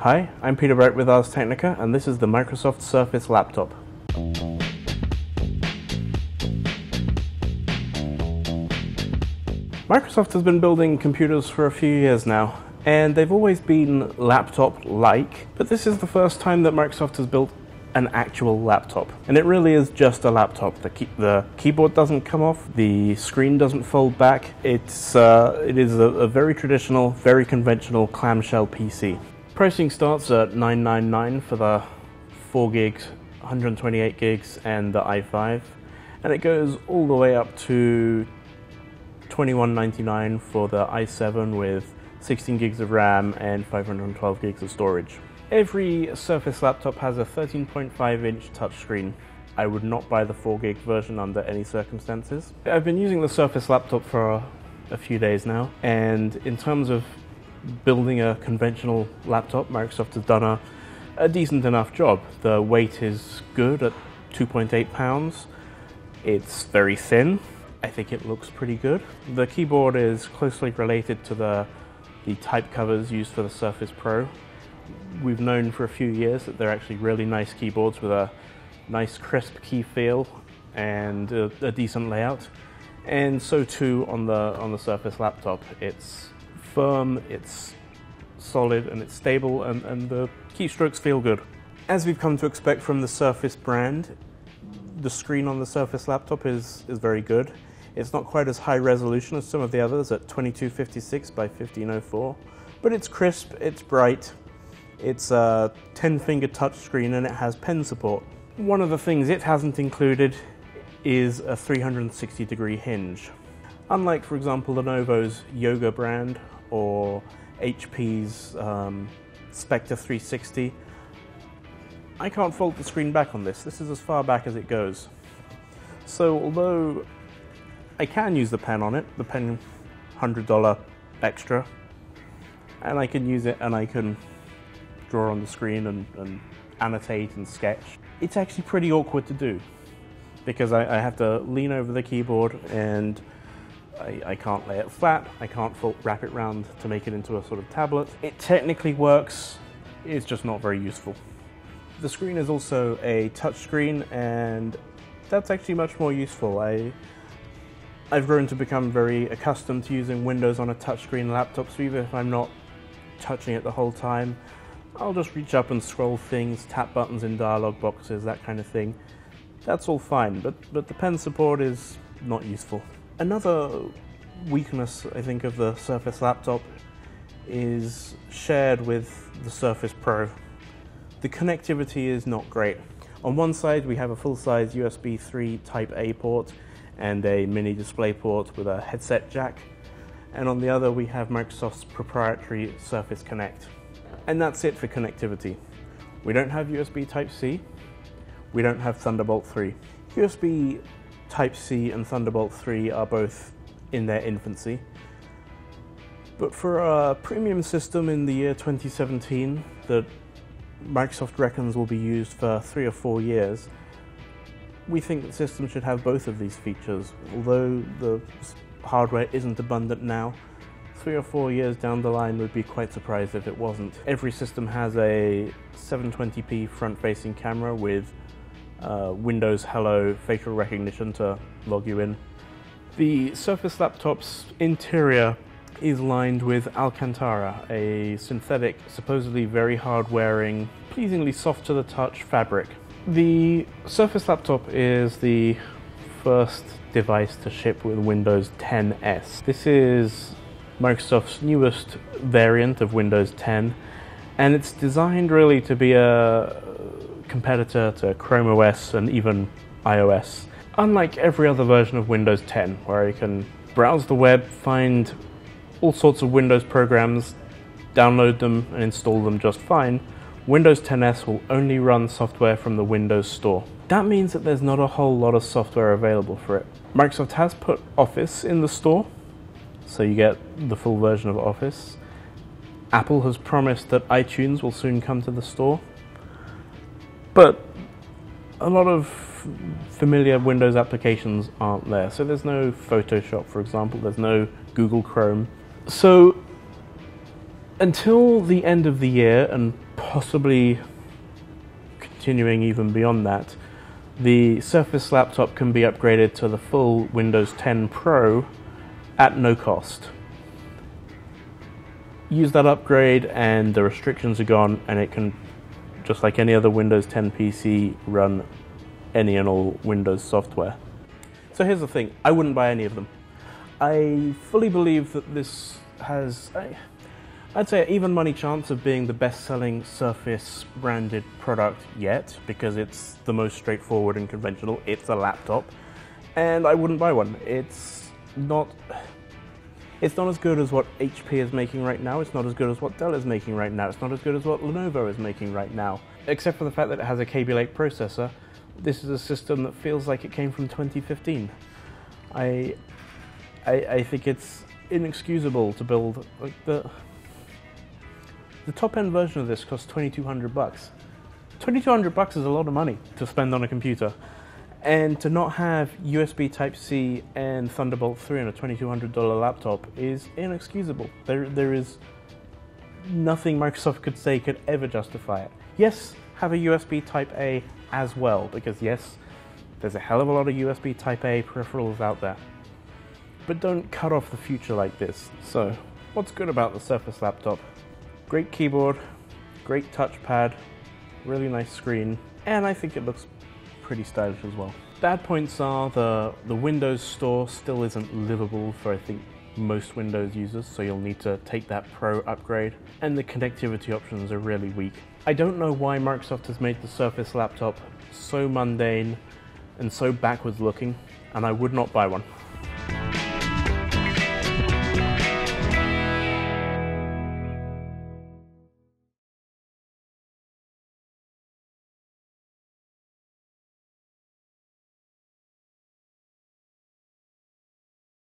Hi, I'm Peter Bright with Ars Technica, and this is the Microsoft Surface laptop. Microsoft has been building computers for a few years now, and they've always been laptop-like, but this is the first time that Microsoft has built an actual laptop. And it really is just a laptop. The keyboard doesn't come off, the screen doesn't fold back. It is a very traditional, very conventional clamshell PC. Pricing starts at $999 for the 4 gigs, 128 gigs, and the i5, and it goes all the way up to $21.99 for the i7 with 16 gigs of RAM and 512 gigs of storage. Every Surface laptop has a 13.5-inch touchscreen. I would not buy the 4 gig version under any circumstances. I've been using the Surface laptop for a few days now, and in terms of building a conventional laptop, Microsoft has done a decent enough job. The weight is good at 2.8 pounds. It's very thin. I think it looks pretty good. The keyboard is closely related to the type covers used for the Surface Pro. We've known for a few years that they're actually really nice keyboards with a nice crisp key feel and a decent layout. And so too on the Surface laptop. It's firm, it's solid, and it's stable, and the keystrokes feel good. As we've come to expect from the Surface brand, the screen on the Surface laptop is very good. It's not quite as high resolution as some of the others at 2256 by 1504, but it's crisp, it's bright, it's a 10-finger touchscreen, and it has pen support. One of the things it hasn't included is a 360-degree hinge. Unlike, for example, Lenovo's Yoga brand or HP's Spectre 360, I can't fold the screen back on this. This is as far back as it goes. So although I can use the pen on it, the pen $100 extra, and I can use it and I can draw on the screen and annotate and sketch, it's actually pretty awkward to do because I have to lean over the keyboard and I can't lay it flat, I can't wrap it round to make it into a sort of tablet. It technically works, it's just not very useful. The screen is also a touchscreen, and that's actually much more useful. I've grown to become very accustomed to using Windows on a touchscreen laptop, so even if I'm not touching it the whole time, I'll just reach up and scroll things, tap buttons in dialog boxes, that kind of thing. That's all fine, but the pen support is not useful. Another weakness, I think, of the Surface laptop is shared with the Surface Pro. The connectivity is not great. On one side we have a full-size USB 3 Type A port and a mini display port with a headset jack, and on the other we have Microsoft's proprietary Surface Connect. And that's it for connectivity. We don't have USB Type-C, we don't have Thunderbolt 3. USB Type-C and Thunderbolt 3 are both in their infancy, but for a premium system in the year 2017 that Microsoft reckons will be used for 3 or 4 years, we think that systems should have both of these features. Although the hardware isn't abundant now, 3 or 4 years down the line would be quite surprised if it wasn't. Every system has a 720p front-facing camera with Windows Hello facial recognition to log you in. The Surface laptop's interior is lined with Alcantara, a synthetic, supposedly very hard-wearing, pleasingly soft to the touch fabric. The Surface laptop is the first device to ship with Windows 10s. This is Microsoft's newest variant of Windows 10, and it's designed really to be a competitor to Chrome OS and even iOS. Unlike every other version of Windows 10, where you can browse the web, find all sorts of Windows programs, download them and install them just fine, Windows 10s will only run software from the Windows Store. That means that there's not a whole lot of software available for it. Microsoft has put Office in the store, so you get the full version of Office. Apple has promised that iTunes will soon come to the store, but a lot of familiar Windows applications aren't there. So there's no Photoshop, for example, there's no Google Chrome. So until the end of the year, and possibly continuing even beyond that, the Surface laptop can be upgraded to the full Windows 10 Pro at no cost. Use that upgrade and the restrictions are gone, and it can, just like any other Windows 10 PC, run any and all Windows software. So here's the thing, I wouldn't buy any of them. I fully believe that this has, I'd say, an even money chance of being the best-selling Surface branded product yet, because it's the most straightforward and conventional. It's a laptop, and I wouldn't buy one. It's not as good as what HP is making right now. It's not as good as what Dell is making right now. It's not as good as what Lenovo is making right now. Except for the fact that it has a Cable 8 processor, this is a system that feels like it came from 2015. I think it's inexcusable to build, like, the top-end version of this costs $2,200. $2,200 is a lot of money to spend on a computer. And to not have USB Type-C and Thunderbolt 3 on a $2,200 laptop is inexcusable. There is nothing Microsoft could say could ever justify it. Yes, have a USB Type-A as well, because yes, there's a hell of a lot of USB Type-A peripherals out there. But don't cut off the future like this. So, what's good about the Surface laptop? Great keyboard, great touchpad, really nice screen, and I think it looks pretty stylish as well. Bad points are the Windows Store still isn't livable for, I think, most Windows users, so you'll need to take that Pro upgrade, and the connectivity options are really weak. I don't know why Microsoft has made the Surface laptop so mundane and so backwards looking, and I would not buy one.